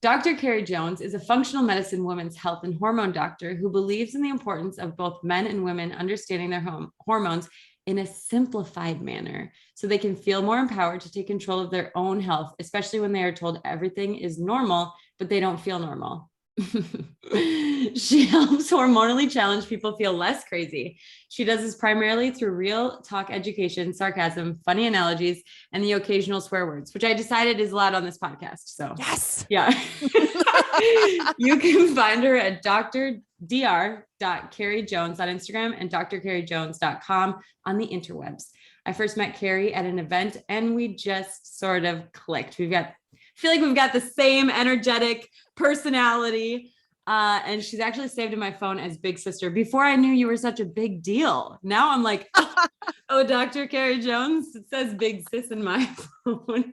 Dr. Carrie Jones is a functional medicine women's health and hormone doctor who believes in the importance of both men and women understanding their hormones in a simplified manner so they can feel more empowered to take control of their own health, especially when they are told everything is normal, but they don't feel normal. She helps hormonally challenged people feel less crazy. She does this primarily through real talk education, sarcasm, funny analogies, and the occasional swear words, which I decided is allowed on this podcast. So yes. Yeah. You can find her at dr.carriejones on Instagram and drcarriejones.com on the interwebs. I first met Carrie at an event and we just sort of clicked. I feel like we've got the same energetic personality. And she's actually saved in my phone as Big Sister. Before I knew you were such a big deal. Now I'm like, oh, Dr. Carrie Jones. It says Big Sis in my phone.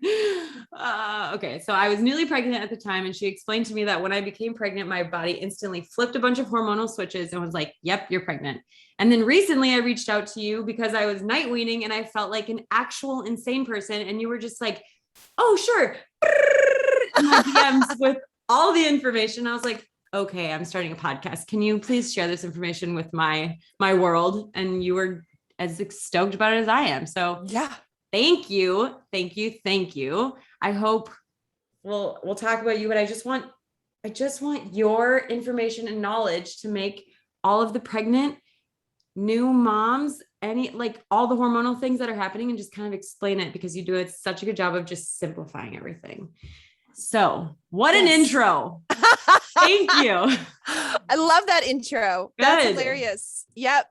Okay. So I was newly pregnant at the time. And she explained to me that when I became pregnant, my body instantly flipped a bunch of hormonal switches and was like, yep, you're pregnant. And then recently I reached out to you because I was night weaning and I felt like an actual insane person. And you were just like, oh, sure. In my DMs with all the information. I was like, okay, I'm starting a podcast. Can you please share this information with my world? And you were as stoked about it as I am. So yeah, thank you. I hope we'll talk about you, but I just want your information and knowledge to make all of the pregnant new moms, all the hormonal things that are happening, and just kind of explain it because you do such a good job of just simplifying everything. So what an intro. Thank you. I love that intro. Good. That's hilarious. Yep.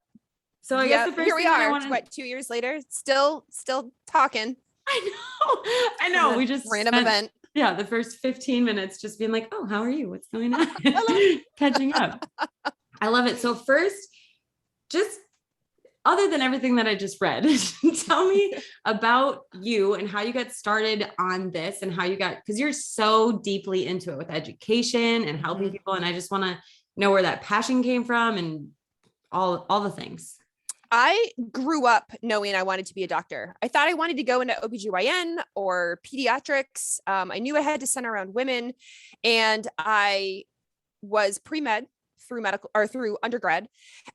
So I guess the first here we are. What, 2 years later, still talking. I know. We just random event. Yeah. The first 15 minutes just being like, oh, how are you? What's going on? Catching up. I love it. So first, just other than everything that I just read, tell me about you and how you got started on this and how you because you're so deeply into it with education and helping people. And I just want to know where that passion came from and all the things. I grew up knowing I wanted to be a doctor. I thought I wanted to go into OBGYN or pediatrics. I knew I had to center around women, and I was pre-med through undergrad.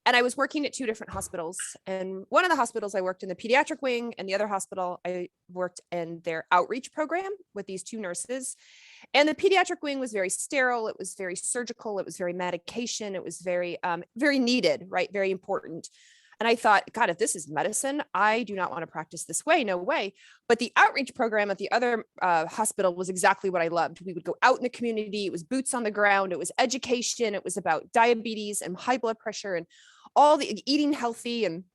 And I was working at two different hospitals. And one of the hospitals I worked in the pediatric wing, and the other hospital I worked in their outreach program with these two nurses. And the pediatric wing was very sterile. It was very surgical. It was very medication. It was very, very needed, right? Very important. And I thought, God, if this is medicine, I do not want to practice this way. No way. But the outreach program at the other hospital was exactly what I loved. We would go out in the community. It was boots on the ground. It was education. It was about diabetes and high blood pressure and all the eating healthy. And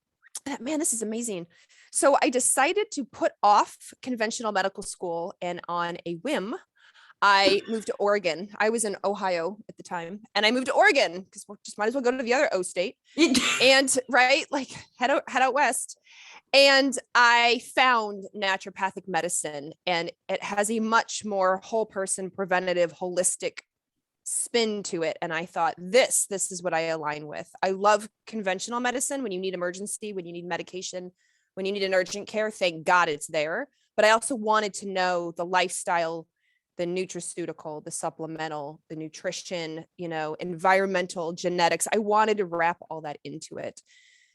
man, this is amazing. So I decided to put off conventional medical school, and on a whim, I moved to Oregon. I was in Ohio at the time, and I moved to Oregon because we just might as well go to the other O state and head out west. And I found naturopathic medicine, and it has a much more whole person, preventative, holistic spin to it. And I thought, this is what I align with. I love conventional medicine when you need emergency, when you need medication, when you need an urgent care, thank God it's there. But I also wanted to know the lifestyle, the nutraceutical, the supplemental, the nutrition, environmental, genetics. I wanted to wrap all that into it.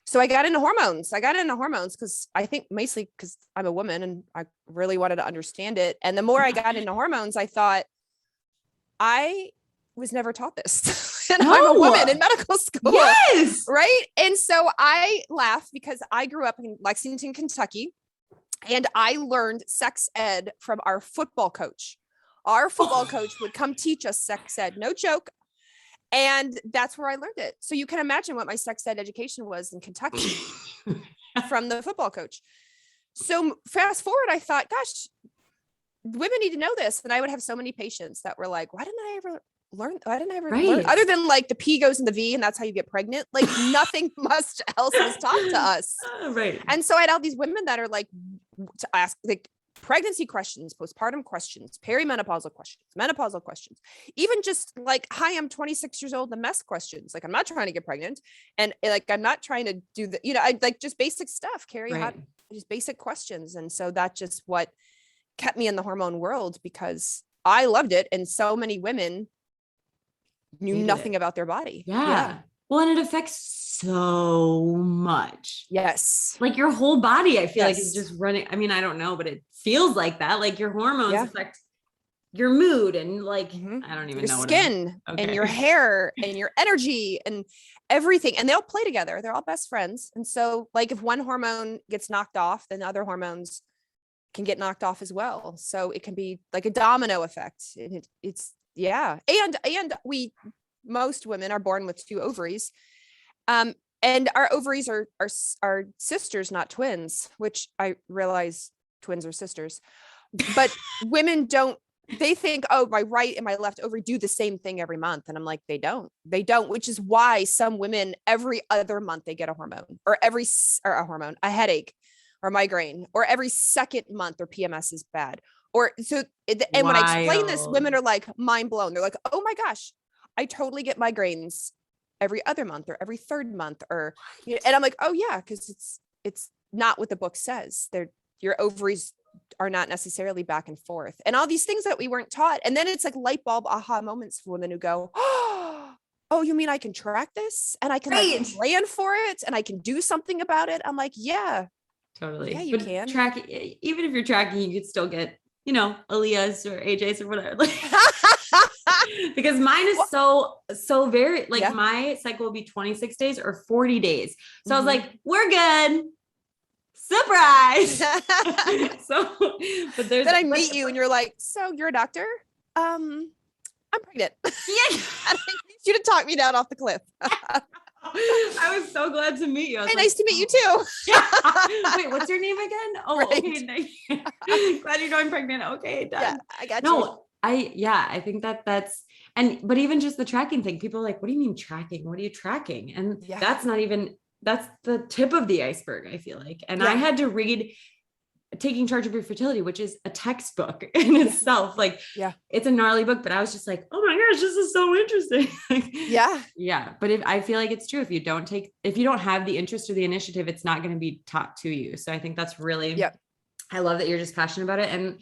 So I got into hormones. Because I think mostly because I'm a woman and I really wanted to understand it. And the more I got into hormones, I thought, I was never taught this. And I'm a woman in medical school. Yes. Right. And so I laugh because I grew up in Lexington, Kentucky, and I learned sex ed from our football coach. Our football coach would come teach us sex ed, no joke. And that's where I learned it. So you can imagine what my sex ed education was in Kentucky from the football coach. So fast forward, I thought, gosh, women need to know this. And I would have so many patients that were like, why didn't I ever learn? Other than like the P goes in the V and that's how you get pregnant. Like nothing else was taught to us. Right. And so I had all these women that are like to ask like pregnancy questions, postpartum questions, perimenopausal questions, menopausal questions, even just like, hi, I'm 26 years old, the mess questions. Like, I'm not trying to get pregnant. And like, I'm not trying to do the, I like just basic stuff, Carrie, just basic questions. And so that's just what kept me in the hormone world, because I loved it. And so many women knew Hate nothing it. about their body. Yeah. Well, and it affects so much. Yes. Like your whole body, I feel like is Yes. just running. I mean, I don't know, but it feels like that. Like your hormones Yeah. affect your mood and like, Mhm. I don't even Your know skin and your hair and your energy and everything. And they all play together. They're all best friends. And so like if one hormone gets knocked off, then other hormones can get knocked off as well. So it can be like a domino effect. And it's yeah. And most women are born with 2 ovaries. And our ovaries are sisters, not twins, which I realize twins are sisters. But women don't, they think, oh, my right and my left ovary do the same thing every month. And I'm like, they don't, which is why some women every other month they get a hormone or a hormone, a headache or migraine, or every second month their PMS is bad. Or so, and when I explain this, women are like mind blown. They're like, oh my gosh, I totally get migraines every other month or every third month, or, and I'm like, oh yeah, because it's not what the book says. Your ovaries are not necessarily back and forth, and all these things that we weren't taught. And then it's like light bulb aha moments for women who go, oh, you mean I can track this and I can like plan for it and I can do something about it? I'm like, yeah, totally. yeah, you but can. Even if you're tracking, you could still get, Aaliyah's or AJ's or whatever. Like, because mine is so very like my cycle will be 26 days or 40 days. So I was like, we're good. Surprise. So, but then I meet you and you're like, so you're a doctor? I'm pregnant. Yeah. I need you to talk me down off the cliff. I was so glad to meet you. Hey, nice to meet you too. Wait, what's your name again? Oh, right. Okay. Glad you know I'm pregnant. Okay, done. Yeah, I got you. I think that's, but even just the tracking thing, people are like, what do you mean tracking? What are you tracking? And that's the tip of the iceberg, I feel like. And I had to read Taking Charge of Your Fertility, which is a textbook in itself. Like, it's a gnarly book, but I was just like, oh my gosh, this is so interesting. Yeah. But I feel like it's true. If you don't have the interest or the initiative, it's not going to be taught to you. So I think that's really, I love that you're just passionate about it. And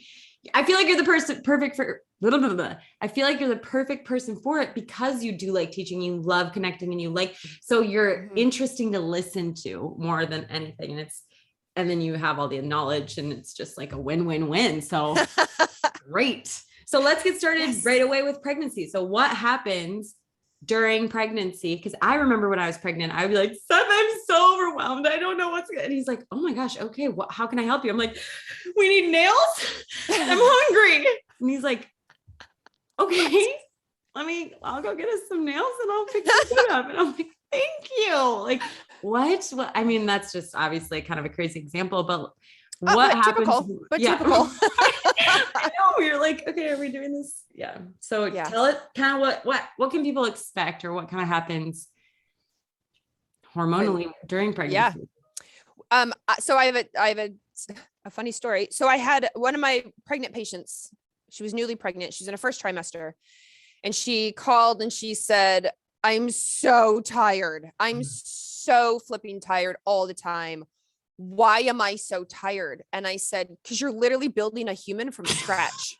I feel like you're the person perfect for I feel like you're the perfect person for it because you do like teaching, you love connecting, and so you're interesting to listen to more than anything. And then you have all the knowledge and it's just like a win-win-win. So great. So let's get started right away with pregnancy. So what happens during pregnancy? Because I remember when I was pregnant, I would be like, Seth, I'm so overwhelmed. I don't know what's good. And he's like, oh my gosh, okay, how can I help you? I'm like, we need nails. I'm hungry. And he's like, okay, I'll go get us some nails and I'll pick some food up. And I'm like, thank you. Like, what? I mean, that's just obviously kind of a crazy example, but what happens? Typical, but typical. I know, you're like, okay, are we doing this? Yeah. So tell it kind of what can people expect, or what kind of happens hormonally during pregnancy? So I have a funny story. So I had one of my pregnant patients. She was newly pregnant. She's in her first trimester, and she called and she said, I'm so tired. I'm so flipping tired all the time. Why am I so tired? And I said, because you're literally building a human from scratch.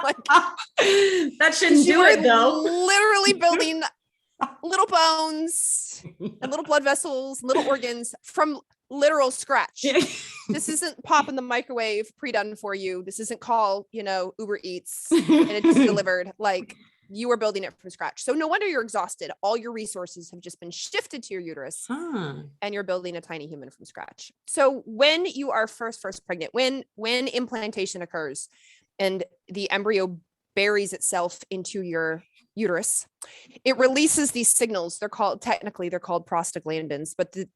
Like, that shouldn't do it though. Literally building little bones and little blood vessels, little organs from literal scratch. This isn't pop in the microwave pre-done for you. This isn't call, Uber Eats and it's delivered. Like, you are building it from scratch. So no wonder you're exhausted. All your resources have just been shifted to your uterus and you're building a tiny human from scratch. So when you are first pregnant, when implantation occurs and the embryo buries itself into your uterus, it releases these signals. They're called prostaglandins, but the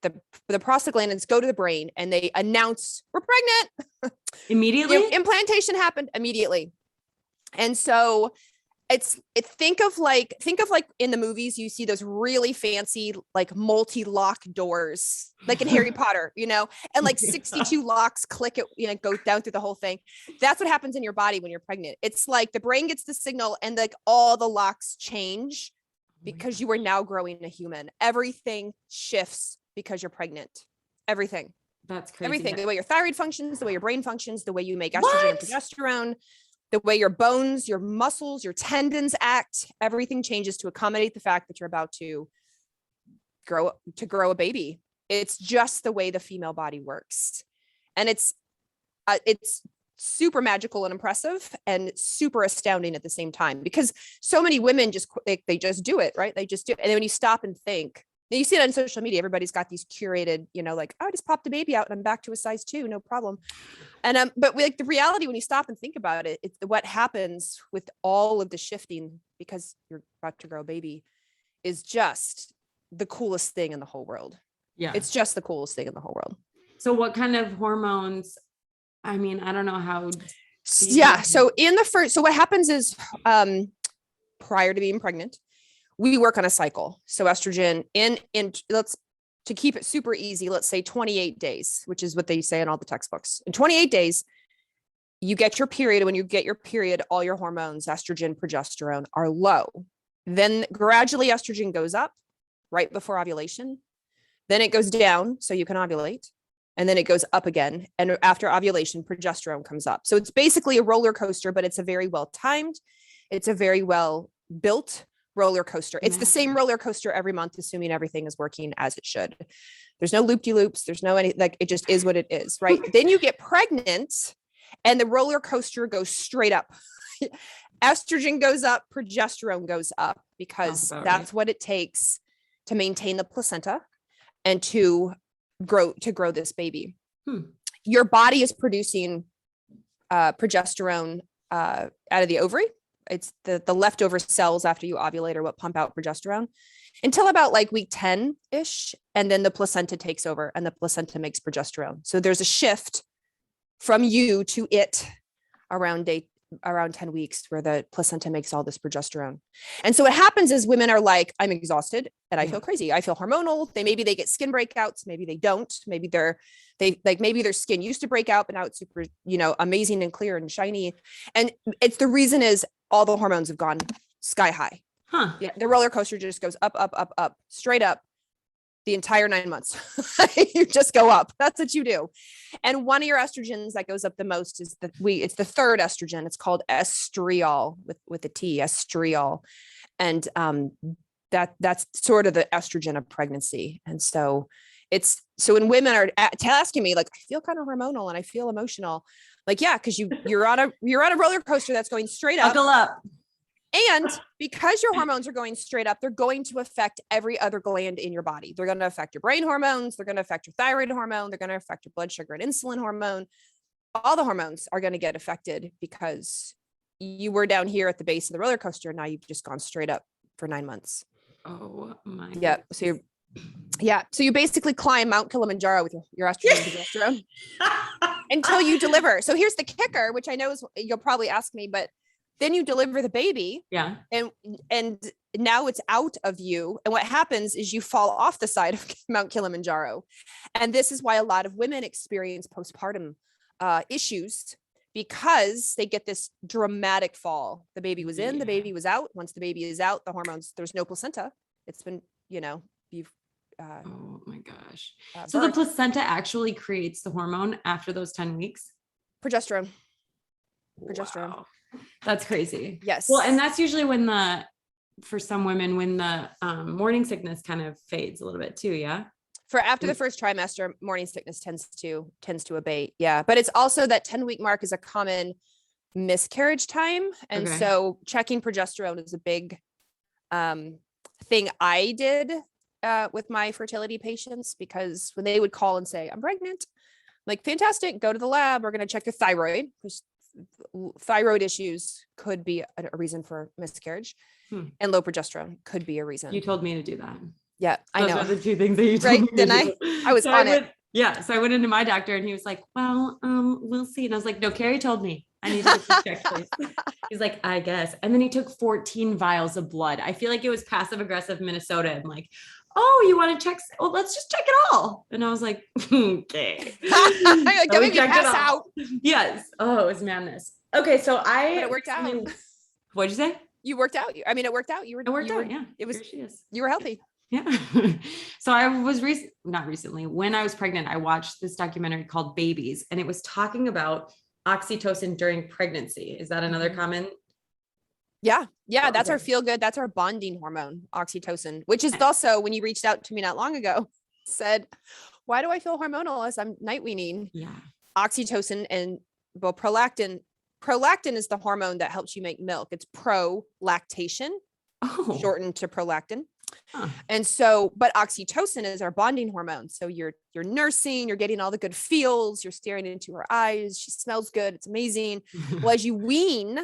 prostaglandins go to the brain and they announce we're pregnant immediately. Implantation happened immediately. And so think of like in the movies, you see those really fancy, like multi-lock doors, like in Harry Potter, and like 62 locks click it, go down through the whole thing. That's what happens in your body when you're pregnant. It's like the brain gets the signal and like all the locks change because you are now growing a human. Everything shifts because you're pregnant. Everything. That's crazy. Everything. The way your thyroid functions, the way your brain functions, the way you make estrogen and progesterone, the way your bones, your muscles, your tendons act, everything changes to accommodate the fact that you're about to grow a baby. It's just the way the female body works. And it's super magical and impressive and super astounding at the same time, because so many women they just do it, right? They just do it. And then when you stop and think, you see it on social media, everybody's got these curated, like, oh, I just popped a baby out and I'm back to a size 2, no problem. And but like the reality, when you stop and think about it, it's what happens with all of the shifting because you're about to grow a baby is just the coolest thing in the whole world. Yeah. It's just the coolest thing in the whole world. So what kind of hormones? I mean, I don't know how. Yeah. So what happens is, prior to being pregnant, we work on a cycle. So estrogen to keep it super easy, let's say 28 days, which is what they say in all the textbooks. In 28 days, you get your period. When you get your period, all your hormones, estrogen, progesterone, are low. Then gradually estrogen goes up right before ovulation. Then it goes down so you can ovulate. And then it goes up again. And after ovulation, progesterone comes up. So it's basically a roller coaster, but it's a very well timed. It's a very well built roller coaster. It's the same roller coaster every month, assuming everything is working as it should. There's no loop-de-loops. There's no it just is what it is, right? Then you get pregnant and the roller coaster goes straight up. Estrogen goes up, progesterone goes up, because that's what it takes to maintain the placenta and to grow this baby. Your body is producing progesterone out of the ovary. It's the leftover cells after you ovulate are what pump out progesterone until about like week 10-ish. And then the placenta takes over and the placenta makes progesterone. So there's a shift from you to it around 10 weeks where the placenta makes all this progesterone. And so what happens is women are like, I'm exhausted and I feel crazy. I feel hormonal. Maybe they get skin breakouts. Maybe they don't. Maybe maybe their skin used to break out, but now it's super, amazing and clear and shiny. And the reason is all the hormones have gone sky high. Yeah, the roller coaster just goes up, up, up, up, straight up the entire 9 months. You just go up. That's what you do. And one of your estrogens that goes up the most is it's the third estrogen. It's called estriol with a T, estriol. And that's sort of the estrogen of pregnancy. And so when women are asking me like, I feel kind of hormonal and I feel emotional, like, yeah, because you're on a roller coaster that's going straight up. Buckle up. And because your hormones are going straight up, they're going to affect every other gland in your body. They're going to affect your brain hormones. They're going to affect your thyroid hormone. They're going to affect your blood sugar and insulin hormone. All the hormones are going to get affected because you were down here at the base of the roller coaster. And now you've just gone straight up for 9 months. Oh my. Yeah. So you basically climb Mount Kilimanjaro with your estrogen and progesterone until you deliver. So here's the kicker, which I know is you'll probably ask me, but then you deliver the baby. Yeah. And now it's out of you. And what happens is you fall off the side of Mount Kilimanjaro. And this is why a lot of women experience postpartum issues, because they get this dramatic fall. The baby was in, the baby was out. Once the baby is out, the hormones, there's no placenta. It's been, you've oh my gosh. So the placenta actually creates the hormone after those 10 weeks? Progesterone. Wow. That's crazy. Yes. Well, and that's usually for some women, when the morning sickness kind of fades a little bit too. Yeah. For after the first trimester, morning sickness tends to abate. Yeah. But it's also that 10-week mark is a common miscarriage time. And so checking progesterone is a big thing I did with my fertility patients, because when they would call and say, I'm pregnant, I'm like, fantastic, go to the lab. We're going to check your thyroid, because thyroid issues could be a reason for miscarriage, and low progesterone could be a reason. You told me to do that. Yeah, I know. Those are the two things that you told me. Then I was on it. Yeah. So I went into my doctor and he was like, well, we'll see. And I was like, no, Carrie told me I need to get this checked, please. He's like, I guess. And then he took 14 vials of blood. I feel like it was passive aggressive Minnesota. And like, oh, you want to check? Well, let's just check it all. And I was like, okay. Like, so me pass out. Yes. Oh, it was madness. Okay. So but it worked out. What'd you say? You worked out. I mean, it worked out. It worked out. Yeah. It was, here she is. You were healthy. Yeah. So I was not recently, when I was pregnant, I watched this documentary called Babies, and it was talking about oxytocin during pregnancy. Is that another common? Yeah. Yeah. That's our Okay. feel good. That's our bonding hormone, oxytocin, which is also when you reached out to me not long ago, said, why do I feel hormonal as I'm night weaning? Yeah. Oxytocin and well, prolactin is the hormone that helps you make milk. It's prolactation, Oh. shortened to prolactin. Huh. And so, but oxytocin is our bonding hormone. So you're nursing, you're getting all the good feels, you're staring into her eyes. She smells good. It's amazing. Well, as you wean,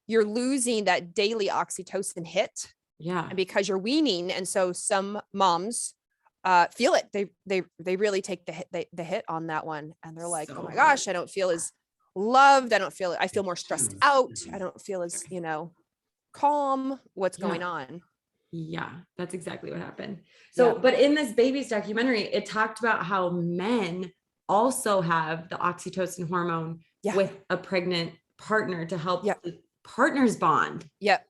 you're losing that daily oxytocin hit. Yeah. And because you're weaning. And so some moms feel it. They really take the hit on that one. And they're like, So oh my gosh, I don't feel as loved. I feel more stressed out. I don't feel as, calm. What's going on? Yeah, that's exactly what happened. So, but in this baby's documentary, it talked about how men also have the oxytocin hormone with a pregnant partner to help the partners bond. Yep.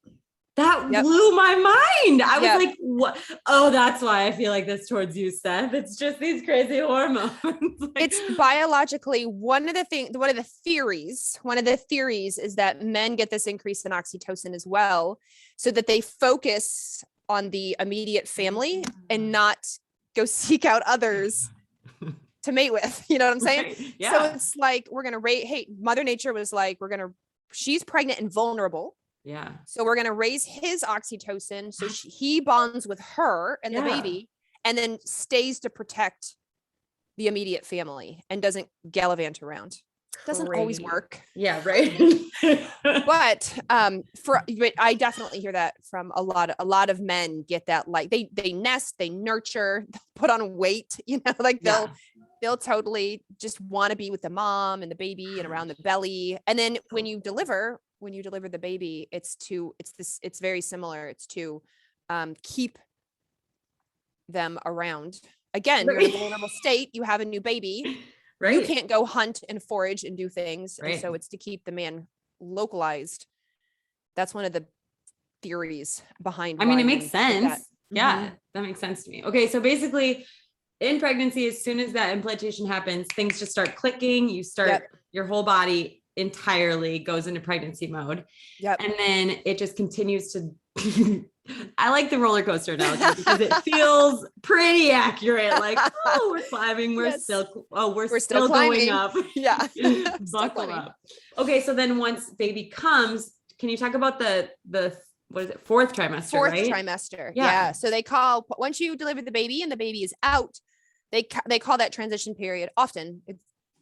That blew my mind. I was like, what? Oh, that's why I feel like this towards you, Seth. It's just these crazy hormones. It's biologically one of the theories is that men get this increase in oxytocin as well, so that they focus on the immediate family and not go seek out others to mate with. You know what I'm saying? Right. Yeah. So it's like, we're going to hey, Mother Nature was like, she's pregnant and vulnerable. Yeah. So we're going to raise his oxytocin. So he bonds with her and the baby, and then stays to protect the immediate family and doesn't gallivant around. Doesn't always work. Yeah. Right. But I definitely hear that from a lot of men get that, like they nest, they nurture, they'll put on weight, like they'll totally just want to be with the mom and the baby and around the belly. And then when you deliver the baby, it's very similar. It's to keep them around. Again, you're in a vulnerable state. You have a new baby. Right. You can't go hunt and forage and do things. Right. And so it's to keep the man localized. That's one of the theories behind. I mean, it makes sense. Yeah, that makes sense to me. Okay. So basically in pregnancy, as soon as that implantation happens, things just start clicking. You start your whole body entirely goes into pregnancy mode. Yep. And then it just continues to, I like the roller coaster analogy because it feels pretty accurate. Like, oh, we're climbing. We're still going up. Yeah. Buckle up. Okay. So then once baby comes, can you talk about the what is it? Fourth trimester, right? Trimester. Yeah. So once you deliver the baby and the baby is out, they call that transition period often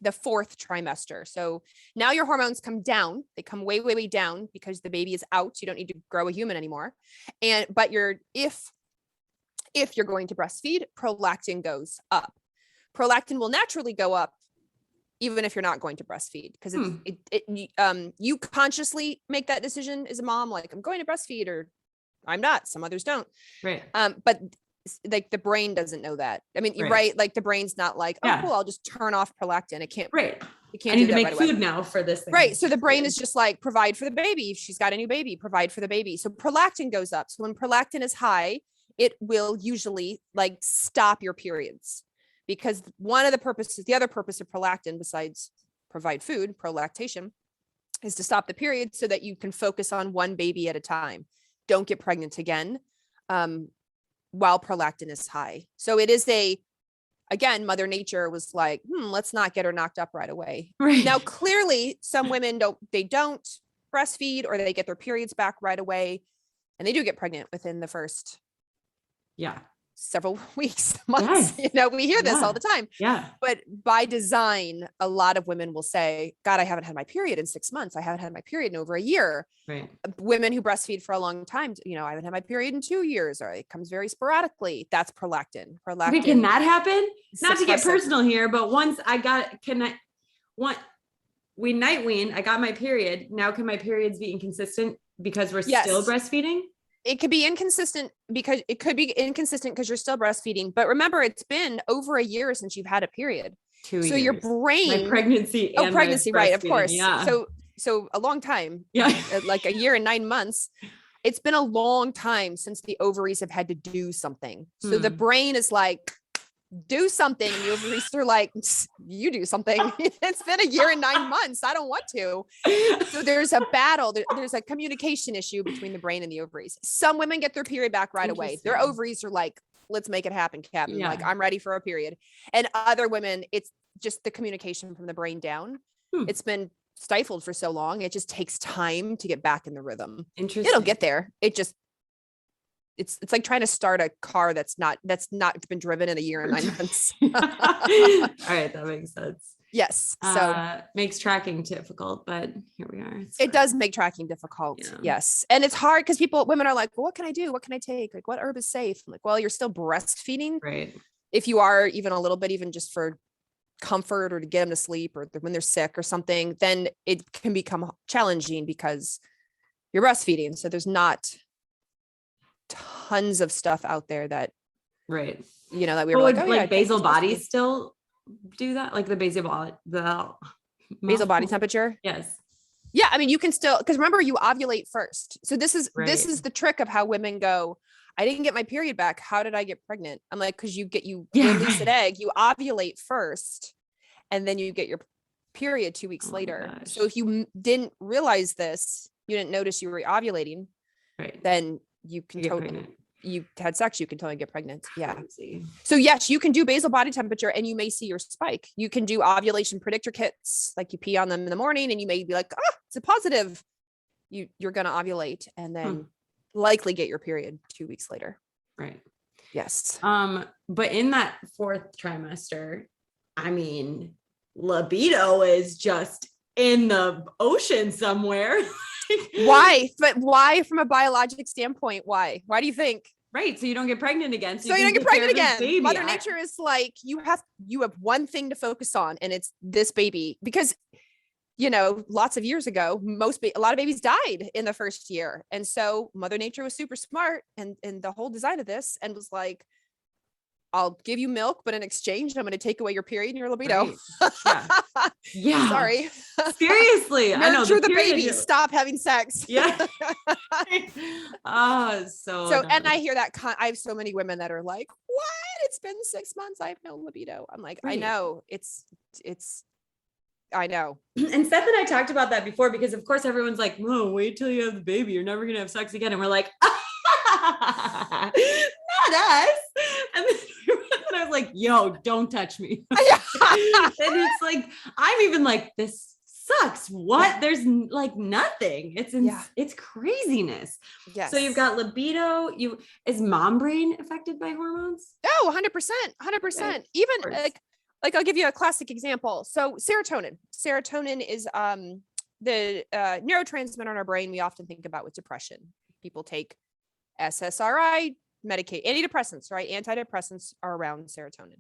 the fourth trimester. So now your hormones come down. They come way, way, way down because the baby is out. You don't need to grow a human anymore. But if you're going to breastfeed, prolactin goes up. Prolactin will naturally go up even if you're not going to breastfeed, because you consciously make that decision as a mom, like, I'm going to breastfeed or I'm not. Some others don't. Right. But like the brain doesn't know that. I mean, you're right. Like the brain's not like, oh, cool, I'll just turn off prolactin. It can't. Right. You can't. I need to make food now for this thing. Right. So the brain is just like, provide for the baby. If she's got a new baby, provide for the baby. So prolactin goes up. So when prolactin is high, it will usually like stop your periods, because the other purpose of prolactin, besides provide food, prolactation, is to stop the period so that you can focus on one baby at a time. Don't get pregnant again. While prolactin is high. So it is again, Mother Nature was like, let's not get her knocked up right away. Right. Now, clearly some women don't breastfeed, or they get their periods back right away, and they do get pregnant within the first several weeks, months. Yes. We hear this all the time. Yeah. But by design, a lot of women will say, God, I haven't had my period in 6 months. I haven't had my period in over a year. Right. Women who breastfeed for a long time, I haven't had my period in 2 years, or it comes very sporadically. That's prolactin. Okay, can that happen? Not to get personal here, but once we night wean, I got my period. Now can my periods be inconsistent because we're still breastfeeding? It could be inconsistent because you're still breastfeeding. But remember, it's been over a year since you've had a period. 2 years. So your brain, my pregnancy, right? Of course. Yeah. So a long time. Yeah. Like a year and 9 months. It's been a long time since the ovaries have had to do something. So the brain is like, do something. And the ovaries are like, you do something. It's been a year and 9 months. I don't want to. So there's a battle. There's a communication issue between the brain and the ovaries. Some women get their period back right away. Their ovaries are like, let's make it happen, Captain. Yeah. Like, I'm ready for a period. And other women, it's just the communication from the brain down. It's been stifled for so long. It just takes time to get back in the rhythm. Interesting. It'll get there. It's like trying to start a car that's not been driven in a year and 9 months. All right. That makes sense. Yes. So makes tracking difficult, but here we are. It does make tracking difficult. Yeah. Yes. And it's hard because women are like, well, what can I do? What can I take? Like, what herb is safe? I'm like, well, you're still breastfeeding. Right. If you are even a little bit, even just for comfort or to get them to sleep or when they're sick or something, then it can become challenging because you're breastfeeding. So there's not tons of stuff out there that, right. That we were like basal bodies still do that? Like the basal body temperature? Yes. Yeah. I mean, you can still, because remember you ovulate first. So this is the trick of how women go, I didn't get my period back. How did I get pregnant? I'm like, cause you release an egg, you ovulate first, and then you get your period 2 weeks later. So if you didn't realize this, you didn't notice you were ovulating, right? Then you had sex, you can totally get pregnant. Yeah. So yes, you can do basal body temperature and you may see your spike. You can do ovulation predictor kits, like you pee on them in the morning and you may be like, it's a positive. You're going to ovulate and then likely get your period 2 weeks later. Right. Yes. But in that 4th trimester, I mean, libido is just in the ocean somewhere. Why? But why, from a biologic standpoint, why do you think? Right. So you don't get pregnant again. So you don't get pregnant again. Mother Nature is like, you have one thing to focus on, and it's this baby, because lots of years ago, a lot of babies died in the first year. And so Mother Nature was super smart and the whole design of this, and was like, I'll give you milk, but in exchange, I'm going to take away your period and your libido. Right. Yeah. Sorry. Seriously. I know. Nurture the baby. Stop having sex. Yeah. So and I hear that. I have so many women that are like, what? It's been 6 months. I have no libido. I'm like, right. I know I know. And Seth and I talked about that before, because of course everyone's like, "Whoa, wait till you have the baby. You're never going to have sex again." And we're like, not us. And then I was like, yo, don't touch me. And it's like, I'm even like, this sucks. What? Yeah. There's like nothing. It's craziness. Yes. So you've got libido. Is mom brain affected by hormones? Oh, 100%. 100%. Even like I'll give you a classic example. So serotonin is the neurotransmitter in our brain we often think about with depression. People take SSRI, antidepressants, right? Antidepressants are around serotonin.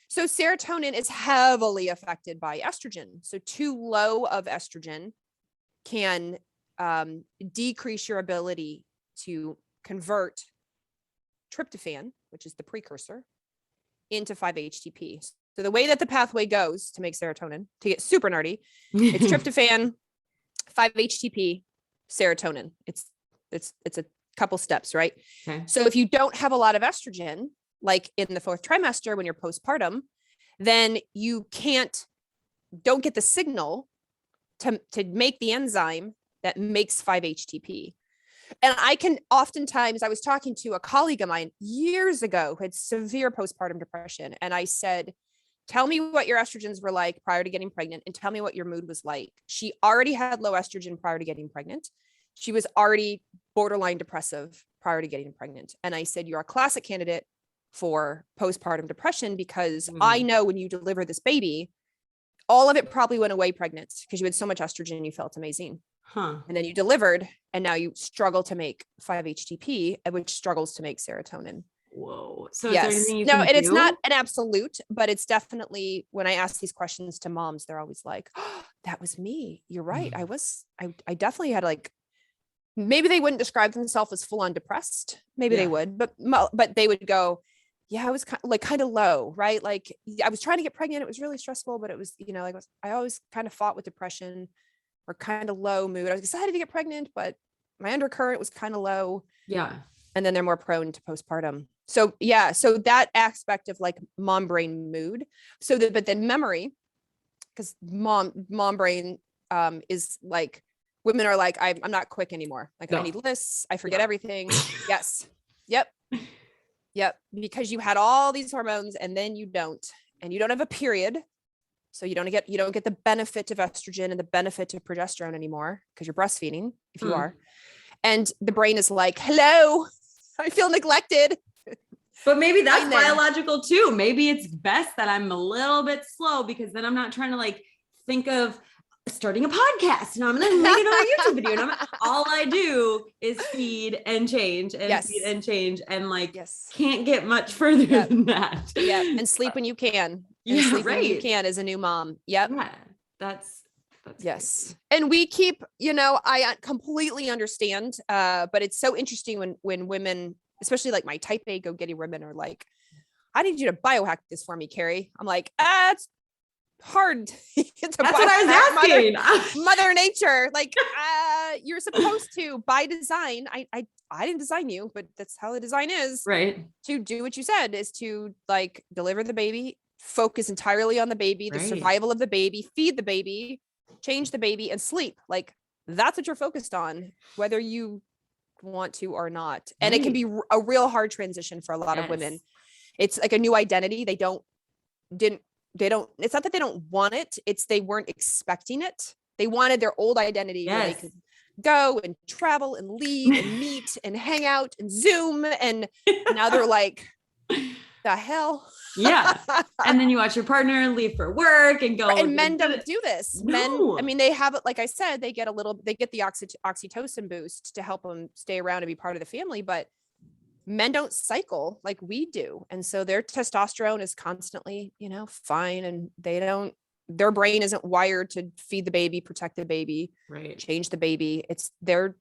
So serotonin is heavily affected by estrogen. So too low of estrogen can decrease your ability to convert tryptophan, which is the precursor, into 5-HTP. So the way that the pathway goes to make serotonin, to get super nerdy, it's tryptophan, 5-HTP, serotonin. It's a couple steps, right? Okay. So if you don't have a lot of estrogen, like in the 4th trimester when you're postpartum, then you don't get the signal to make the enzyme that makes 5-HTP. And I was talking to a colleague of mine years ago who had severe postpartum depression. And I said, tell me what your estrogens were like prior to getting pregnant, and tell me what your mood was like. She already had low estrogen prior to getting pregnant. She was already borderline depressive prior to getting pregnant. And I said, you're a classic candidate for postpartum depression, because I know when you deliver this baby, all of it probably went away pregnant because you had so much estrogen and you felt amazing. And then you delivered and now you struggle to make 5-HTP, which struggles to make serotonin. Whoa. So yes. It's not an absolute, but it's definitely, when I ask these questions to moms, they're always like, oh, that was me. You're right. I definitely had maybe they wouldn't describe themselves as full on depressed. Maybe they would, but they would go, yeah, I was kind of low, right? Like I was trying to get pregnant. It was really stressful, but it was, I always kind of fought with depression or kind of low mood. I was excited to get pregnant, but my undercurrent was kind of low. Yeah. and then they're more prone to postpartum. So yeah, so that aspect of like mom brain mood. So that, but then memory, because mom brain is like, women are like, I'm not quick anymore. Like No. I need lists. I forget everything. Yes. Yep. Because you had all these hormones and then you don't have a period. So you don't get the benefit of estrogen and the benefit of progesterone anymore because you're breastfeeding if you are. And the brain is like, hello, I feel neglected. But maybe that's biological too. Maybe it's best that I'm a little bit slow because then I'm not trying to like think of starting a podcast and I'm going to make another YouTube video. And all I do is feed and change and feed and change and like can't get much further than that. Yeah. And sleep when you can. Yeah, sleep when you can as a new mom. Yep. Yeah. That's yes. crazy. And we keep, I completely understand. But it's so interesting when women, especially like my type A go-getty women are like, I need you to biohack this for me, Carrie. I'm like, it's hard. That's what I was asking. Mother nature. Like, you're supposed to, by design, I didn't design you, but that's how the design is. Right. To do what you said is to like deliver the baby, focus entirely on the baby, the survival of the baby, feed the baby, change the baby, and sleep. Like that's what you're focused on, whether you want to or not. And it can be a real hard transition for a lot of women. It's like a new identity. They don't, it's not that they don't want it. It's they weren't expecting it. They wanted their old identity where they could go and travel and leave and meet and hang out and Zoom. And now they're like, the hell? Yeah. And then you watch your partner leave for work and go. And men don't do this. No. Men, I mean, they have it, like I said, they get the oxytocin boost to help them stay around and be part of the family, but men don't cycle like we do. And so their testosterone is constantly, fine. And their brain isn't wired to feed the baby, protect the baby, change the baby. They're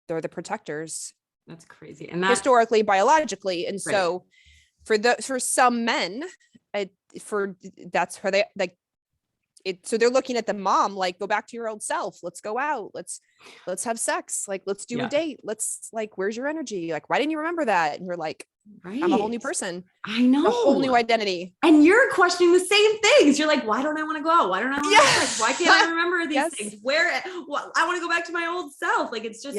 the protectors. That's crazy. And historically, biologically. And so for some men, that's where they like it. So they're looking at the mom, like, go back to your old self. Let's go out. Let's have sex. Like, let's do a date. Let's like, where's your energy? Like, why didn't you remember that? And you're like, I'm a whole new person. I know. A whole new identity. And you're questioning the same things. You're like, why don't I want to go out? Why don't I want to sex? Why can't I remember these things? I want to go back to my old self. Like, it's just,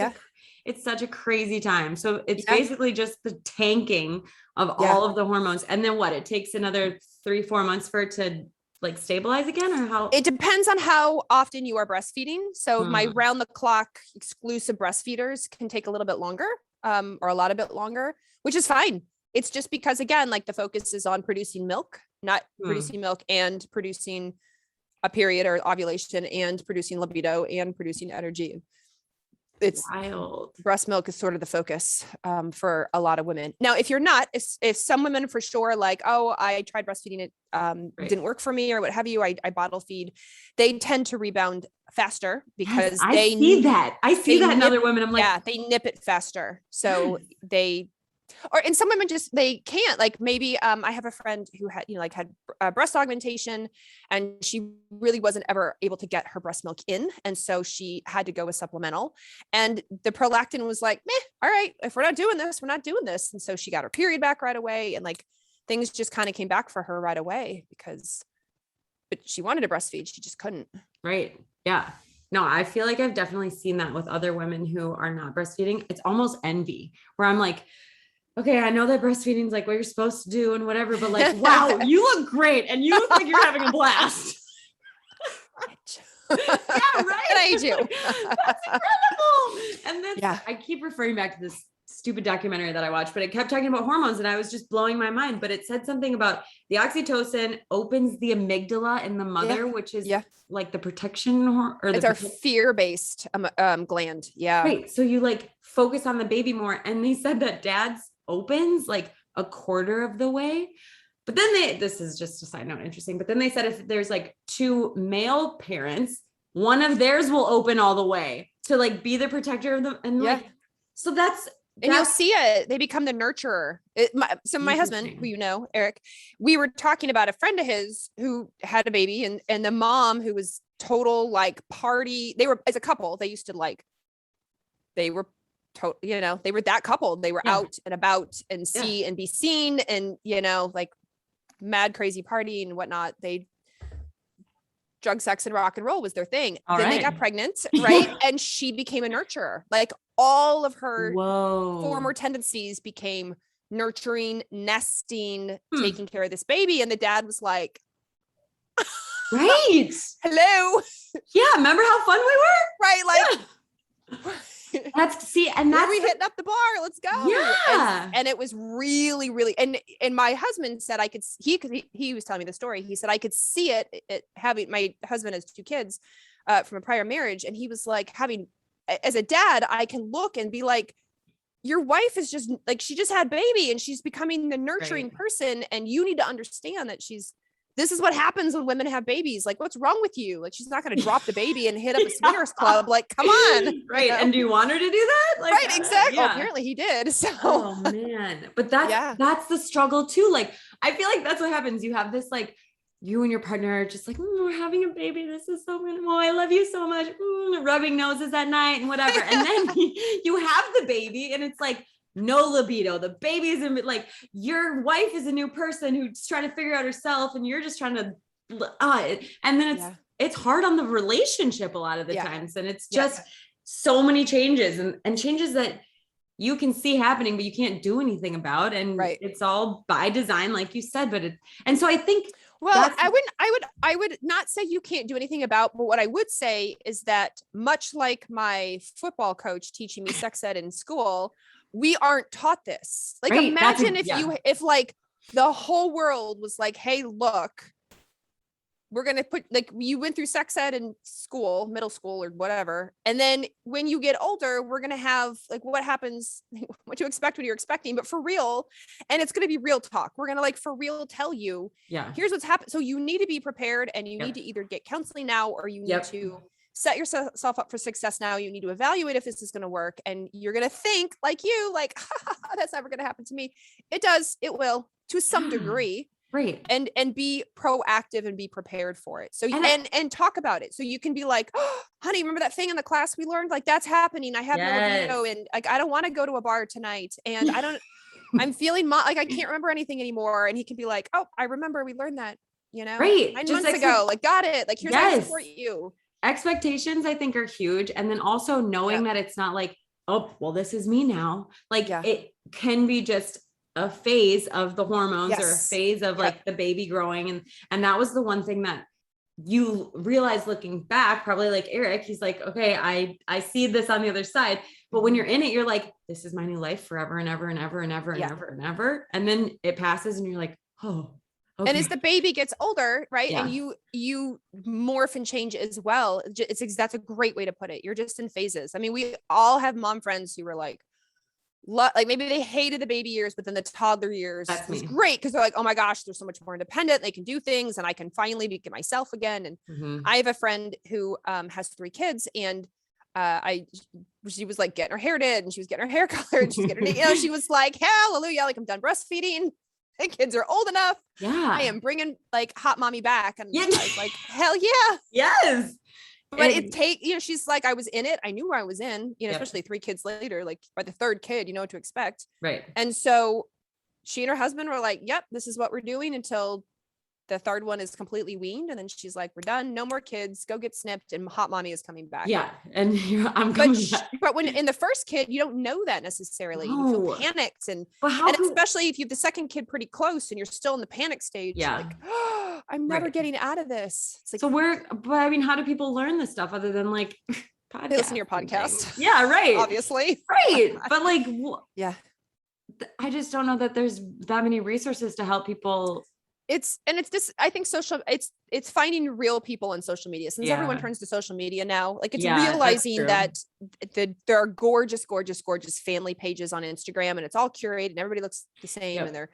it's such a crazy time. So it's basically just the tanking of all of the hormones. And then it takes another 3-4 months for it to like stabilize again, or how? It depends on how often you are breastfeeding. So my round the clock exclusive breastfeeders can take a little bit longer, or a lot of bit longer, which is fine. It's just because, again, like the focus is on producing milk, not producing milk and producing a period or ovulation and producing libido and producing energy. It's wild. Breast milk is sort of the focus for a lot of women. Now, if you're not, if some women for sure, like, oh, I tried breastfeeding, it didn't work for me or what have you, I bottle feed, they tend to rebound faster because I see that in other women. I'm like, they nip it faster. So and some women just, they can't, like, maybe, I have a friend who had, had breast augmentation and she really wasn't ever able to get her breast milk in. And so she had to go with supplemental, and the prolactin was like, meh, all right, if we're not doing this, we're not doing this. And so she got her period back right away. And like, things just kind of came back for her right away but she wanted to breastfeed. She just couldn't. Right. Yeah. No, I feel like I've definitely seen that with other women who are not breastfeeding. It's almost envy where I'm like, okay, I know that breastfeeding is like what you're supposed to do and whatever, but like, wow, you look great. And you look like you're having a blast. Yeah, right. And I do. That's incredible. And then I keep referring back to this stupid documentary that I watched, but it kept talking about hormones and I was just blowing my mind. But it said something about the oxytocin opens the amygdala in the mother, which is like the protection it's our fear-based gland. Yeah. Right. So you like focus on the baby more. And they said that dad's opens like a quarter of the way. But then this is just a side note, interesting. But then they said if there's like 2 male parents, one of theirs will open all the way to like be the protector of them. And so that's you'll see it. They become the nurturer. My husband, who Eric, we were talking about a friend of his who had a baby and the mom who was total like party. They were, as a couple, they used to like, they were you know, they were that couple. They were out and about and see and be seen and, you know, like mad, crazy partying and whatnot. They drug, sex, and rock and roll was their thing. Then they got pregnant, right? And she became a nurturer. Like all of her former tendencies became nurturing, nesting, taking care of this baby. And the dad was like, right. Hello. Yeah. Remember how fun we were? Right. Like that's we hitting up the bar. Let's go. Yeah. And it was really, really, and my husband said I could, he was telling me the story. He said, I could see it having, my husband has 2 kids from a prior marriage. And he was like, as a dad, I can look and be like, your wife is just like, she just had baby and she's becoming the nurturing person. And you need to understand that this is what happens when women have babies. Like, what's wrong with you? Like, she's not going to drop the baby and hit up a swingers club. Like, come on. Right. You know? And do you want her to do that? Like, right. Exactly. Well, apparently he did. So, oh man, but that's the struggle too. Like, I feel like that's what happens. You have this, like, you and your partner are just like, we're having a baby. This is so good. Oh, I love you so much. Rubbing noses at night and whatever. And then you have the baby and it's like, no libido. The baby is like, your wife is a new person who's trying to figure out herself and you're just trying to, and then it's hard on the relationship a lot of the times. And it's just so many changes and changes that you can see happening, but you can't do anything about. And it's all by design, like you said, and so I think, well, I would not say you can't do anything about, but what I would say is that much like my football coach teaching me sex ed in school, we aren't taught this. Like, imagine if like the whole world was like, hey, look, we're going to put, like, you went through sex ed in school, middle school or whatever. And then when you get older, we're going to have like what happens, what to expect when you're expecting, but for real. And it's going to be real talk. We're going to like for real tell you, here's what's happened. So you need to be prepared and you need to either get counseling now or you need to set yourself up for success now. You need to evaluate if this is going to work. And you're going to think like that's never going to happen to me. It does. It will to some degree. Right. And be proactive and be prepared for it. So, and talk about it. So you can be like, oh, honey, remember that thing in the class we learned? Like, that's happening. I have no libido and like, I don't want to go to a bar tonight. And I'm feeling like, I can't remember anything anymore. And he can be like, oh, I remember we learned that, 9 months ago, like, got it. Like, here's how to support you. Expectations, I think, are huge. And then also knowing that it's not like, oh, well, this is me now. Like it can be just a phase of the hormones or a phase of like the baby growing. And that was the one thing that you realize looking back, probably like Eric, he's like, okay, I see this on the other side. But when you're in it, you're like, this is my new life forever and ever and ever and ever and ever and ever. And then it passes and you're like, oh, okay. And as the baby gets older, right. And you morph and change as well. That's a great way to put it. You're just in phases. I mean, we all have mom friends who were like maybe they hated the baby years, but then the toddler years was great because they're like, oh my gosh, they're so much more independent. They can do things and I can finally be myself again. And I have a friend who has 3 kids and she was like getting her hair did and she was getting her hair colored and she was getting her, she was like, hallelujah, like I'm done breastfeeding. The kids are old enough. Yeah. I am bringing like hot mommy back. And I was like, hell yeah. Yes. But she's like, I was in it. I knew where I was in, especially 3 kids later, like by the 3rd kid, you know what to expect. Right. And so she and her husband were like, yep, this is what we're doing until the 3rd one is completely weaned. And then she's like, we're done. No more kids. Go get snipped. And hot mommy is coming back. Yeah. And I'm coming back. But when in the first kid, you don't know that necessarily. You feel panicked. And especially if you have the 2nd kid pretty close and you're still in the panic stage. Yeah. Like, oh, I'm never getting out of this. It's like, so how do people learn this stuff other than like podcast? They listen to your podcast. Yeah. Right. Obviously. Right. But like, I just don't know that there's that many resources to help people. It's I think it's finding real people on social media since everyone turns to social media now. Like it's realizing that there are gorgeous, gorgeous, gorgeous family pages on Instagram and it's all curated and everybody looks the same and they're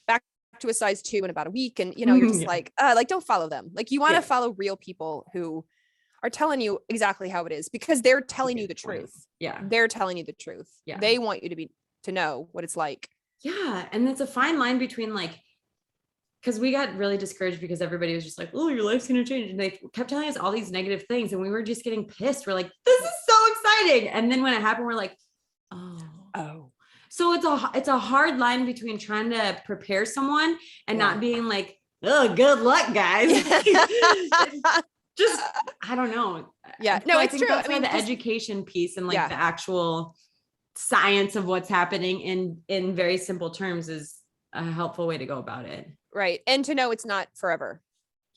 back to a size 2 in about a week. And you're just like don't follow them. Like you want to follow real people who are telling you exactly how it is because they're telling you the truth. Yeah. They're telling you the truth. Yeah. They want you to know what it's like. Yeah. And it's a fine line between like, because we got really discouraged because everybody was just like, oh, your life's going to change. And they kept telling us all these negative things. And we were just getting pissed. We're like, this is so exciting. And then when it happened, we're like, oh So it's a hard line between trying to prepare someone and not being like, oh, good luck, guys. Just, I don't know. Yeah. So No, I it's think true. that's why the education piece and like the actual science of what's happening in very simple terms is a helpful way to go about it. Right. And to know it's not forever.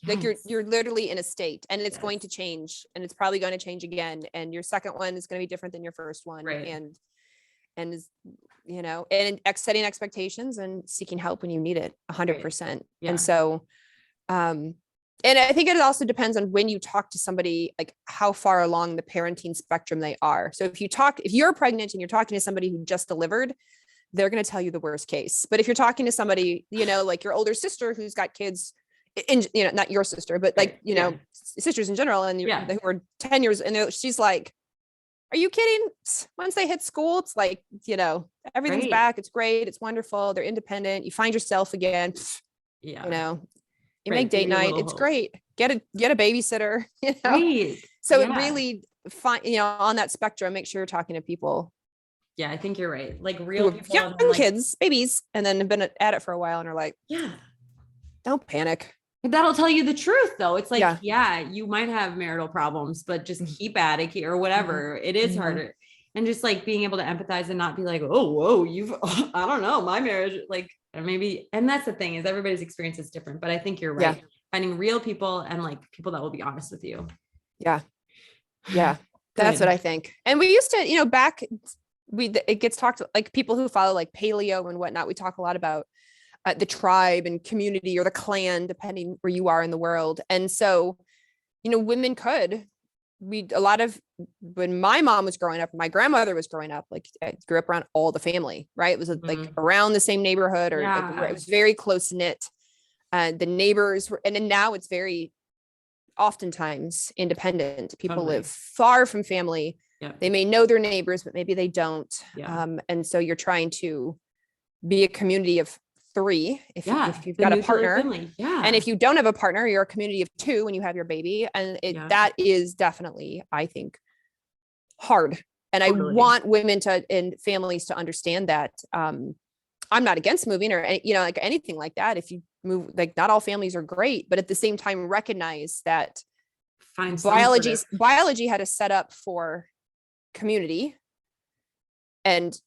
Yes. Like you're literally in a state and it's going to change, and it's probably going to change again. And your second one is going to be different than your first one. Right. And is, you know, and setting expectations and seeking help when you need it 100%. Right. Yeah. And so, and I think it also depends on when you talk to somebody, like how far along the parenting spectrum they are. So if you're pregnant and you're talking to somebody who just delivered, they're going to tell you the worst case. But if you're talking to somebody, you know, like your older sister who's got kids, you know, not your sister, but like, you know, sisters in general, and who are 10 years, and she's like, are you kidding? Once they hit school, it's like, you know, everything's back. It's great. It's wonderful. They're independent. You find yourself again. Yeah. You know, you make date night. It's great. Get a babysitter, you know? So it really you know, on that spectrum, make sure you're talking to people. Yeah, I think you're right. Like real people, young kids, babies, and then have been at it for a while and are like, don't panic. That'll tell you the truth though. It's like, you might have marital problems, but just keep at it or whatever. It is harder. And just like being able to empathize and not be like, oh, whoa, I don't know, my marriage, like maybe. And that's the thing, is everybody's experience is different, but I think you're right. Yeah. Finding real people and like people that will be honest with you. Yeah. Yeah. That's what I think. And we used to, you know, it gets talked, like people who follow like paleo and whatnot. We talk a lot about the tribe and community or the clan, depending where you are in the world. And so, you know, women when my mom was growing up, my grandmother was growing up, like I grew up around all the family, right? It was like around the same neighborhood, or like, it was very close knit. The neighbors were, and then now it's very oftentimes independent. People live far from family. Yeah. They may know their neighbors, but maybe they don't. Yeah. And so you're trying to be a community of 3 if you've got a partner. And if you don't have a partner, you're a community of 2 when you have your baby. And that is definitely, I think, hard. And I want women and families to understand that. I'm not against moving or, you know, like anything like that. If you move, like not all families are great, but at the same time, recognize that biology had a setup for community, and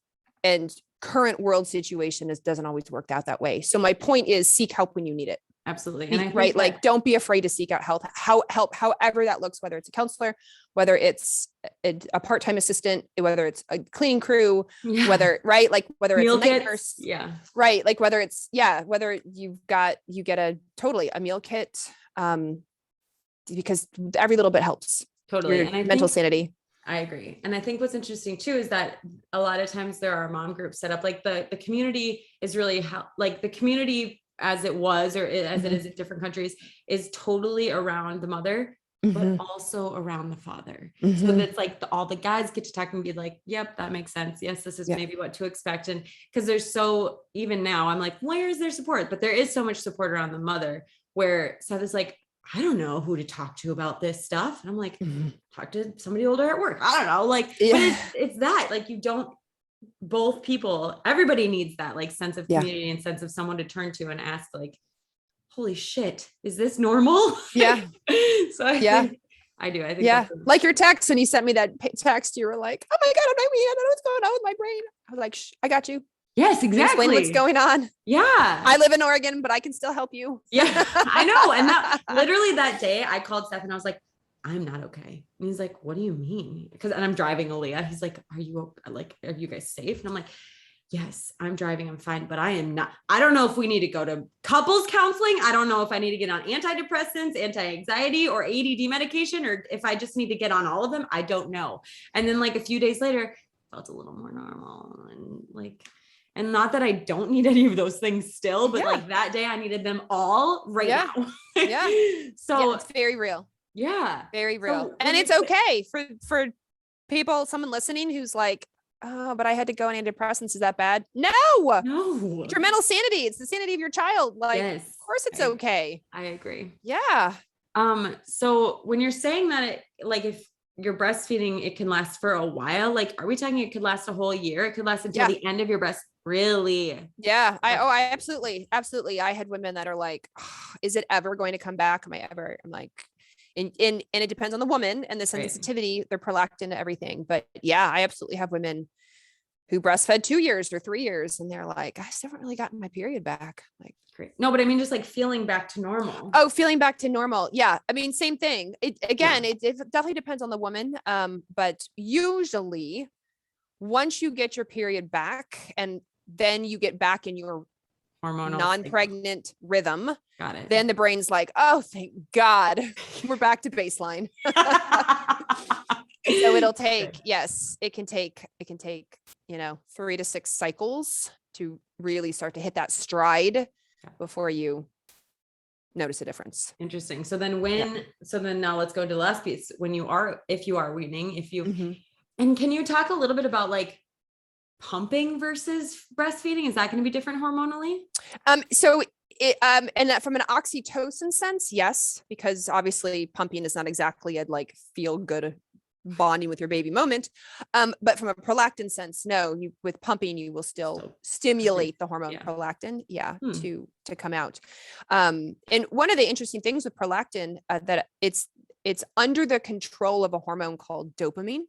current world situation doesn't always work out that way. So my point is, seek help when you need it. Absolutely. And I think like, don't be afraid to seek out help, however that looks, whether it's a counselor, whether it's a part-time assistant, whether it's a cleaning crew, whether it's a night nurse, right. Like whether it's, whether you get a meal kit, because every little bit helps. Totally. And mental sanity. I agree. And I think what's interesting too, is that a lot of times there are mom groups set up, like the community is really like the community as it was, or as it is in different countries, is totally around the mother, but also around the father. So that's like all the guys get to talk and be like, yep, that makes sense. Yes, this is maybe what to expect. And because even now I'm like, where is their support? But there is so much support around the mother, where Seth is like, I don't know who to talk to about this stuff. And I'm like, talk to somebody older at work. I don't know. Like, but it's that, like, you don't, both people, everybody needs that like sense of community and sense of someone to turn to and ask like, holy shit, is this normal? Yeah. So I think I do. I think like your text, when you sent me that text, you were like, oh my God, I don't know what's going on with my brain. I was like, I got you. Yes, exactly. Explain what's going on. Yeah. I live in Oregon, but I can still help you. Yeah, I know. And literally that day I called Steph and I was like, I'm not okay. And he's like, what do you mean? And I'm driving Aaliyah. He's like, are you guys safe? And I'm like, yes, I'm driving. I'm fine, but I am not. I don't know if we need to go to couples counseling. I don't know if I need to get on antidepressants, anti-anxiety, or ADD medication, or if I just need to get on all of them. I don't know. And then like a few days later, felt a little more normal, and like, and not that I don't need any of those things still, but like that day I needed them all right now. So it's very real. Yeah. Very real. So, and it's okay for people, someone listening who's like, oh, but I had to go on antidepressants. Is that bad? No. It's your mental sanity. It's the sanity of your child. Like, of course it's okay. I agree. Yeah. So when you're saying that, like, if you're breastfeeding, it can last for a while. Like, are we talking, it could last a whole year? It could last until the end of your breast. Really? Yeah. I absolutely. I had women that are like, oh, is it ever going to come back? I'm like, and it depends on the woman and the sensitivity, their prolactin, everything. But yeah, I absolutely have women who breastfed 2 years or 3 years. And they're like, I still haven't really gotten my period back. Like, great. No, but I mean, just like feeling back to normal. Oh, feeling back to normal. Yeah. I mean, same thing. It definitely depends on the woman. But usually once you get your period back and then you get back in your hormonal non-pregnant rhythm, got it. Then the brain's like, oh, thank God, we're back to baseline. So it'll take, yes, it can take, 3 to 6 cycles to really start to hit that stride before you notice a difference. Interesting. So then now let's go to the last piece. If you are weaning, and can you talk a little bit about like pumping versus breastfeeding? Is that going to be different hormonally? So and that from an oxytocin sense, yes, because obviously pumping is not exactly a like feel good bonding with your baby moment. But from a prolactin sense, no, with pumping, you will still stimulate the hormone prolactin, to come out. And one of the interesting things with prolactin, that it's under the control of a hormone called dopamine.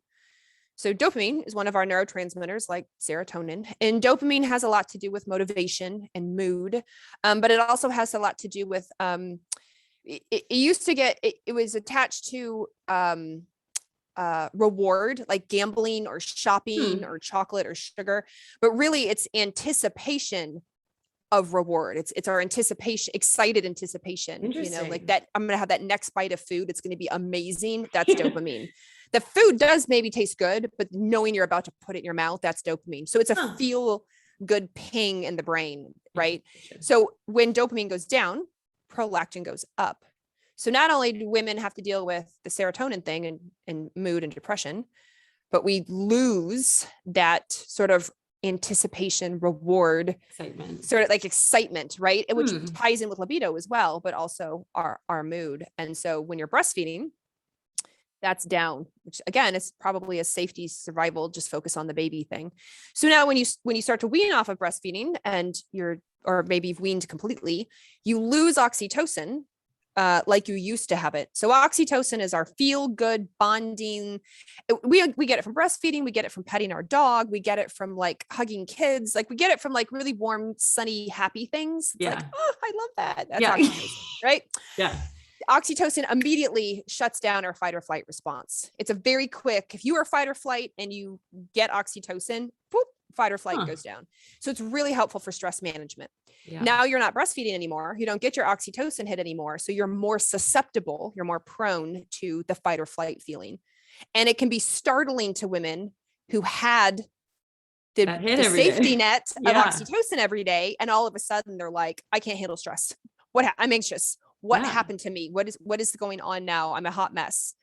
So dopamine is one of our neurotransmitters like serotonin, and dopamine has a lot to do with motivation and mood. But it also has a lot to do with, it was attached to, reward, like gambling or shopping or chocolate or sugar, but really it's anticipation of reward. It's our excited anticipation, like that I'm going to have that next bite of food. It's going to be amazing. That's dopamine. The food does maybe taste good, but knowing you're about to put it in your mouth, that's dopamine. So it's a feel good ping in the brain, right? So when dopamine goes down, prolactin goes up. So not only do women have to deal with the serotonin thing and mood and depression, but we lose that sort of anticipation, reward, excitement, sort of like excitement, right? Which ties in with libido as well, but also our mood. And so when you're breastfeeding, that's down, which again, is probably a safety survival, just focus on the baby thing. So now when you start to wean off of breastfeeding and or maybe you've weaned completely, you lose oxytocin, like you used to have it. So oxytocin is our feel good bonding. We get it from breastfeeding. We get it from petting our dog. We get it from like hugging kids. Like we get it from like really warm, sunny, happy things. It's like, oh, I love that. That's oxytocin, right? Yeah. Oxytocin immediately shuts down our fight or flight response. It's a very quick, if you are fight or flight and you get oxytocin, boop, fight or flight goes down. So it's really helpful for stress management. Yeah. Now you're not breastfeeding anymore. You don't get your oxytocin hit anymore. So you're more susceptible. You're more prone to the fight or flight feeling. And it can be startling to women who had the safety net of oxytocin every day. And all of a sudden they're like, I can't handle stress. I'm anxious. What happened to me? What is going on now? I'm a hot mess.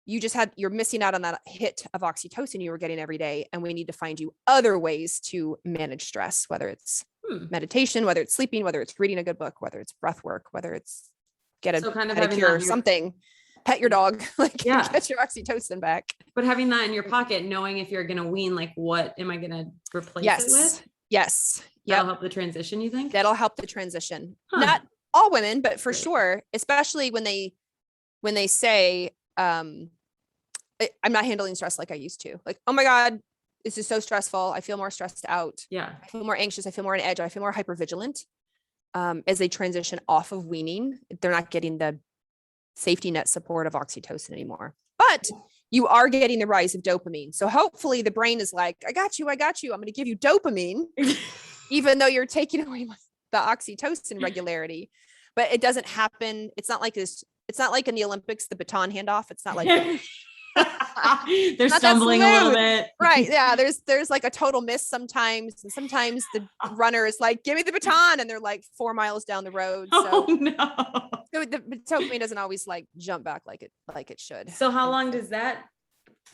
You're missing out on that hit of oxytocin you were getting every day. And we need to find you other ways to manage stress, whether it's meditation, whether it's sleeping, whether it's reading a good book, whether it's breath work, whether it's get a pedicure or something, pet your dog, get your oxytocin back. But having that in your pocket, knowing if you're going to wean, like what am I going to replace it with? Yes. That'll help the transition, you think? That'll help the transition. Not all women, but for sure, especially when they say, I'm not handling stress like I used to. Like, oh my God, this is so stressful. I feel more stressed out. Yeah. I feel more anxious. I feel more on edge. I feel more hypervigilant. As they transition off of weaning, they're not getting the safety net support of oxytocin anymore, but you are getting the rise of dopamine. So hopefully the brain is like, I got you. I'm going to give you dopamine, even though you're taking away the oxytocin regularity, but it doesn't happen. It's not like this. It's not like in the Olympics, the baton handoff. It's not like they're stumbling a little bit. Right. Yeah. There's like a total miss sometimes. And sometimes the runner is like, give me the baton. And they're like 4 miles down the road. So, so the dopamine doesn't always like jump back like it should. So how long does that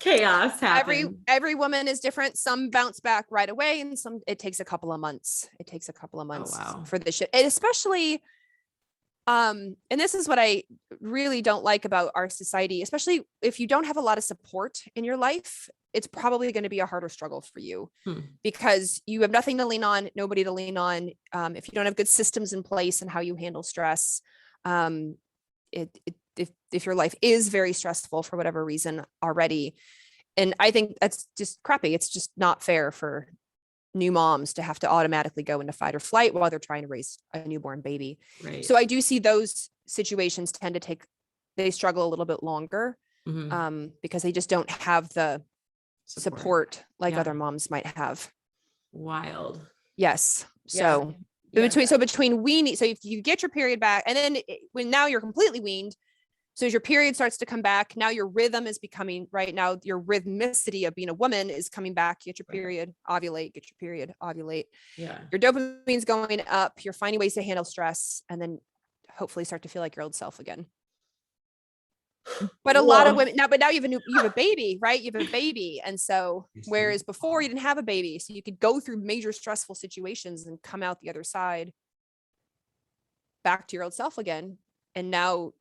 chaos happen? Every woman is different. Some bounce back right away and some, it takes a couple of months. Oh, wow. For this shit. And especially And this is what I really don't like about our society, especially if you don't have a lot of support in your life, it's probably going to be a harder struggle for you because you have nothing to lean on, nobody to lean on. If you don't have good systems in place and how you handle stress, if your life is very stressful for whatever reason already. And I think that's just crappy. It's just not fair for new moms to have to automatically go into fight or flight while they're trying to raise a newborn baby. Right. So I do see those situations they struggle a little bit longer because they just don't have the support like other moms might have. Wild. Yes. So between weaning, so if you get your period back and then when now you're completely weaned, so as your period starts to come back, now your rhythm is becoming right now, your rhythmicity of being a woman is coming back. Get your period, ovulate, get your period, ovulate. Yeah. Your dopamine's going up. You're finding ways to handle stress and then hopefully start to feel like your old self again. But a lot of women now you have a baby, right? You have a baby. And so, whereas before you didn't have a baby, so you could go through major stressful situations and come out the other side back to your old self again. And now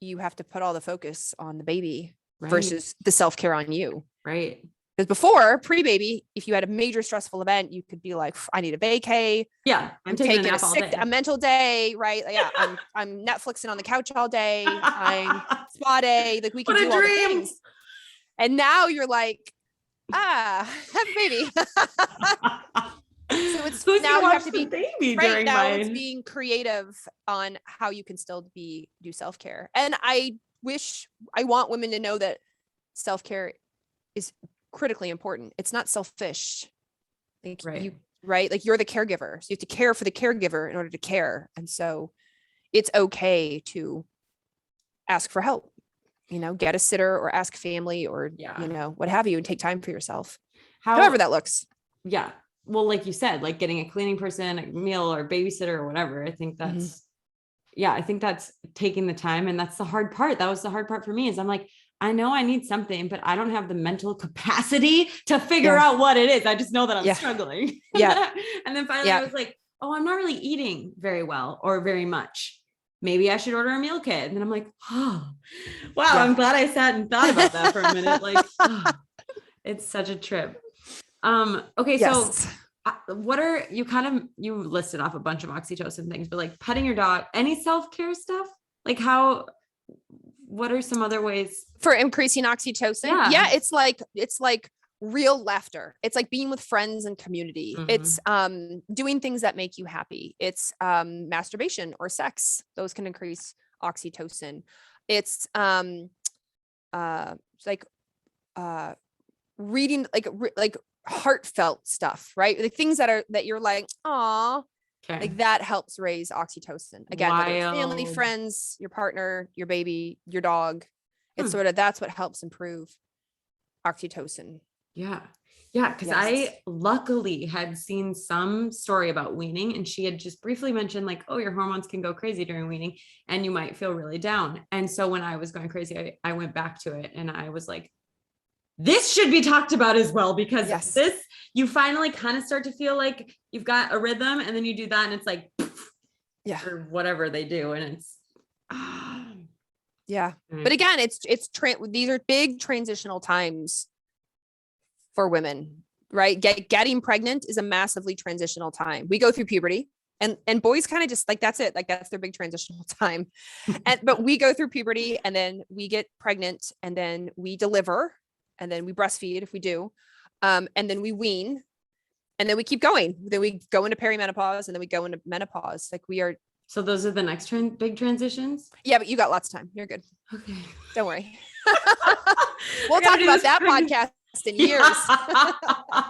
you have to put all the focus on the baby versus the self-care on you. Right. Because before pre-baby, if you had a major stressful event, you could be like, I need a vacay. Yeah. I'm taking a mental day, right? Yeah. I'm Netflixing on the couch all day. I'm spa day. Like we can do all the things. And now you're like, have a baby. So it's now you have to be baby right now. It's being creative on how you can still do self-care. And I want women to know that self-care is critically important. It's not selfish. Like like you're the caregiver. So you have to care for the caregiver in order to care. And so it's okay to ask for help, get a sitter or ask family or, what have you, and take time for yourself. However that looks. Yeah. Well, like you said, like getting a cleaning person, a meal or babysitter or whatever. I think that's, I think that's taking the time. And that's the hard part. That was the hard part for me is I'm like, I know I need something, but I don't have the mental capacity to figure out what it is. I just know that I'm struggling. Yeah. And then finally I was like, oh, I'm not really eating very well or very much. Maybe I should order a meal kit. And then I'm like, oh, wow. I'm glad I sat and thought about that for a minute. Like, it's such a trip. Okay. So what are you listed off a bunch of oxytocin things, but like petting your dog, any self-care stuff? Like what are some other ways for increasing oxytocin? Yeah. It's like real laughter. It's like being with friends and community. It's, doing things that make you happy. It's, masturbation or sex. Those can increase oxytocin. It's, reading, like heartfelt stuff, right? The things that you're like, aw, like that helps raise oxytocin. Again, whether it's family, friends, your partner, your baby, your dog. It's that's what helps improve oxytocin. Yeah. Yeah. Cause I luckily had seen some story about weaning and she had just briefly mentioned like, oh, your hormones can go crazy during weaning and you might feel really down. And so when I was going crazy, I went back to it and I was like, this should be talked about as well, because you finally kind of start to feel like you've got a rhythm and then you do that and it's like, or whatever they do. And it's, but again, these are big transitional times for women, right? Getting pregnant is a massively transitional time. We go through puberty and boys kind of just like, that's it. Like that's their big transitional time. But we go through puberty and then we get pregnant and then we deliver. And then we breastfeed if we do. And then we wean and then we keep going. Then we go into perimenopause and then we go into menopause. Like we are. So those are the next big transitions. Yeah, but you got lots of time. You're good. Okay. Don't worry. We'll talk about that podcast in years.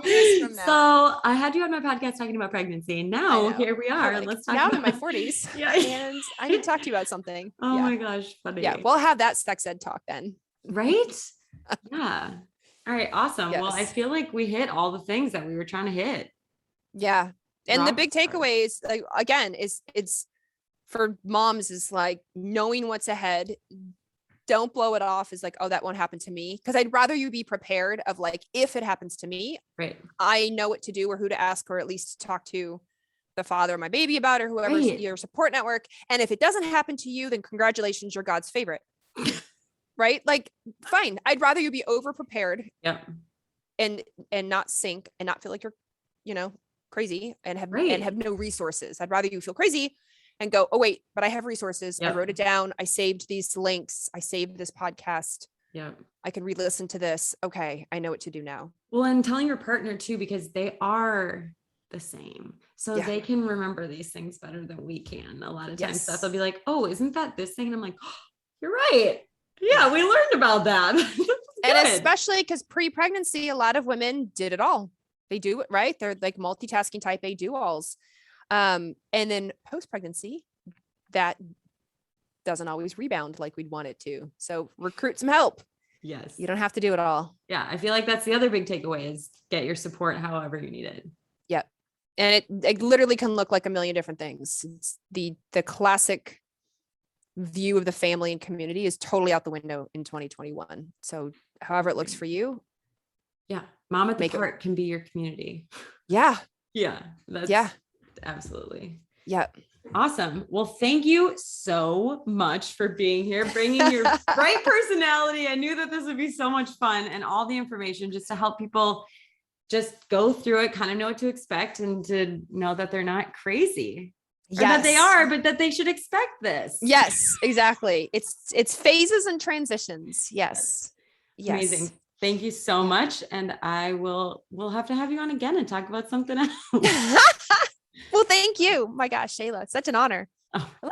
Years from now. So I had you on my podcast talking about pregnancy. And now here we are. Like, let's talk now about I'm in my 40s. And I need to talk to you about something. Oh my gosh. Funny. Yeah. We'll have that sex ed talk then. Right? Yeah. All right. Awesome. Well, I feel like we hit all the things that we were trying to hit. Yeah. And the big takeaways, like, again, it's for moms is like knowing what's ahead. Don't blow it off as like, oh, that won't happen to me. Cause I'd rather you be prepared of like, if it happens to me, right, I know what to do or who to ask, or at least talk to the father of my baby about, or whoever's Right. your support network. And if it doesn't happen to you, then congratulations, you're God's favorite. Right? Like, fine. I'd rather you be over prepared Yep. and not sink and not feel like you're, crazy and have no resources. I'd rather you feel crazy and go, oh wait, but I have resources. Yep. I wrote it down. I saved these links. I saved this podcast. Yep. I can re-listen to this. Okay. I know what to do now. Well, and telling your partner too, because they are the same. So they can remember these things better than we can. A lot of times stuff they'll be like, oh, isn't that this thing? And I'm like, oh, you're right. Yeah, we learned about that. And especially because pre-pregnancy, a lot of women did it all. They do it, right? They're like multitasking type A do-alls. And then post-pregnancy, that doesn't always rebound like we'd want it to. So recruit some help. Yes. You don't have to do it all. Yeah. I feel like that's the other big takeaway is get your support however you need it. Yep. And it literally can look like a million different things. It's the classic view of the family and community is totally out the window in 2021. So however it looks for you. Yeah. Mom at the Park can be your community. Yeah. Yeah. Absolutely. Yeah. Awesome. Well, thank you so much for being here, bringing your bright personality. I knew that this would be so much fun and all the information just to help people just go through it, kind of know what to expect and to know that they're not crazy. Yes. Or that they are, but that they should expect this. Yes, exactly. It's phases and transitions. Yes. Amazing. Thank you so much. And we'll have to have you on again and talk about something else. Well, thank you. My gosh, Shayla, it's such an honor. Oh.